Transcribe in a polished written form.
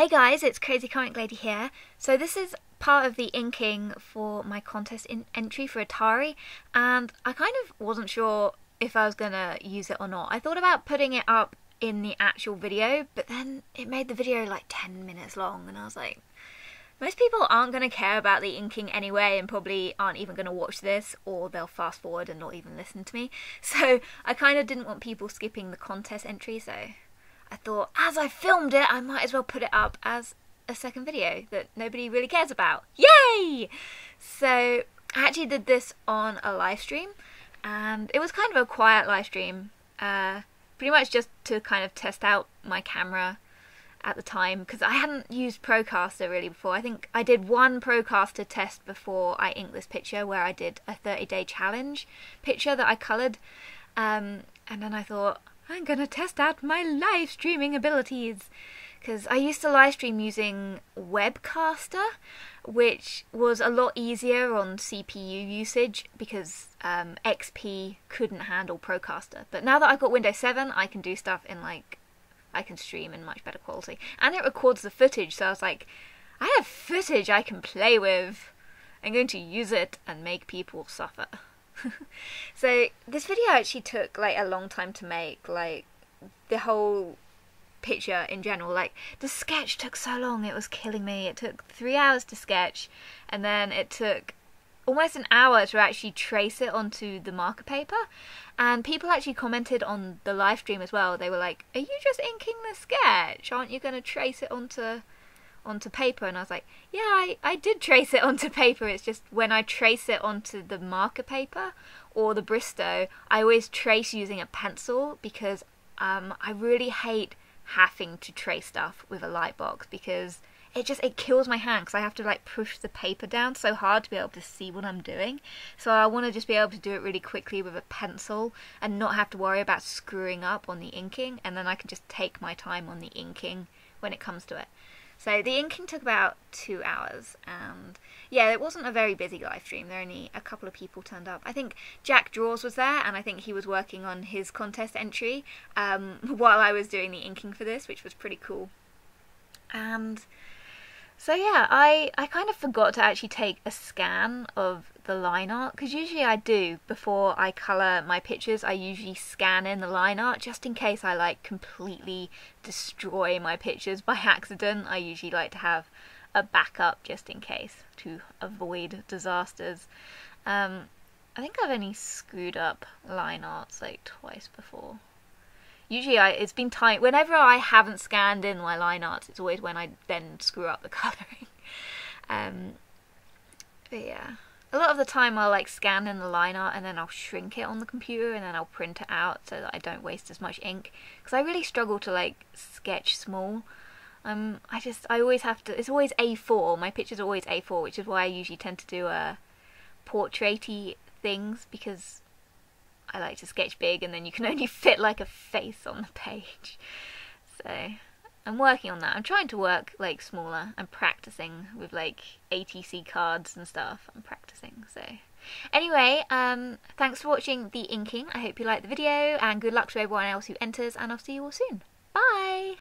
Hey guys, it's Crazy Comic Lady here. So this is part of the inking for my contest entry for Itari, and I kind of wasn't sure if I was gonna use it or not. I thought about putting it up in the actual video, but then it made the video like 10 minutes long, and I was like, most people aren't going to care about the inking anyway and probably aren't even going to watch this, or they'll fast forward and not even listen to me. So I kind of didn't want people skipping the contest entry, so I thought as I filmed it I might as well put it up as a second video that nobody really cares about. Yay! So I actually did this on a live stream, and it was kind of a quiet live stream, pretty much just to kind of test out my camera at the time, because I hadn't used Procaster really before. I think I did one Procaster test before I inked this picture, where I did a 30-day challenge picture that I coloured, and then I thought, I'm gonna test out my live streaming abilities, because I used to live stream using Webcaster, which was a lot easier on CPU usage because XP couldn't handle Procaster. But now that I've got Windows 7, I can do stuff in I can stream in much better quality, and it records the footage, so I was like, I have footage I can play with. I'm going to use it and make people suffer. So this video actually took like a long time to make, like the whole picture in general. Like the sketch took so long, it was killing me. It took 3 hours to sketch, and then it took almost an hour to actually trace it onto the marker paper. And people actually commented on the live stream as well. They were like, are you just inking the sketch? Aren't you going to trace it onto paper? And I was like, yeah, I did trace it onto paper. It's just when I trace it onto the marker paper or the Bristol, I always trace using a pencil, because I really hate having to trace stuff with a light box, because it kills my hand, because I have to like push the paper down so hard to be able to see what I'm doing. So I want to just be able to do it really quickly with a pencil and not have to worry about screwing up on the inking, and then I can just take my time on the inking when it comes to it. So the inking took about 2 hours, and yeah, it wasn't a very busy live stream. There were only a couple of people turned up. I think Jack Draws was there, and I think he was working on his contest entry while I was doing the inking for this, which was pretty cool. And so yeah, I kind of forgot to actually take a scan of the line art, because usually I do before I colour my pictures. I usually scan in the line art just in case I like completely destroy my pictures by accident. I usually like to have a backup just in case, to avoid disasters. I think I've only screwed up line arts like twice before. Usually it's been time, whenever I haven't scanned in my line arts, it's always when I then screw up the colouring. But yeah, a lot of the time I'll like scan in the line art and then I'll shrink it on the computer and then I'll print it out so that I don't waste as much ink, because I really struggle to like sketch small. I always have to, it's always A4, my pictures are always A4, which is why I usually tend to do portrait-y things, because I like to sketch big and then you can only fit like a face on the page. So I'm working on that. I'm trying to work like smaller. I'm practicing with like ATC cards and stuff. I'm practicing. So anyway, thanks for watching the inking. I hope you liked the video, and good luck to everyone else who enters, and I'll see you all soon.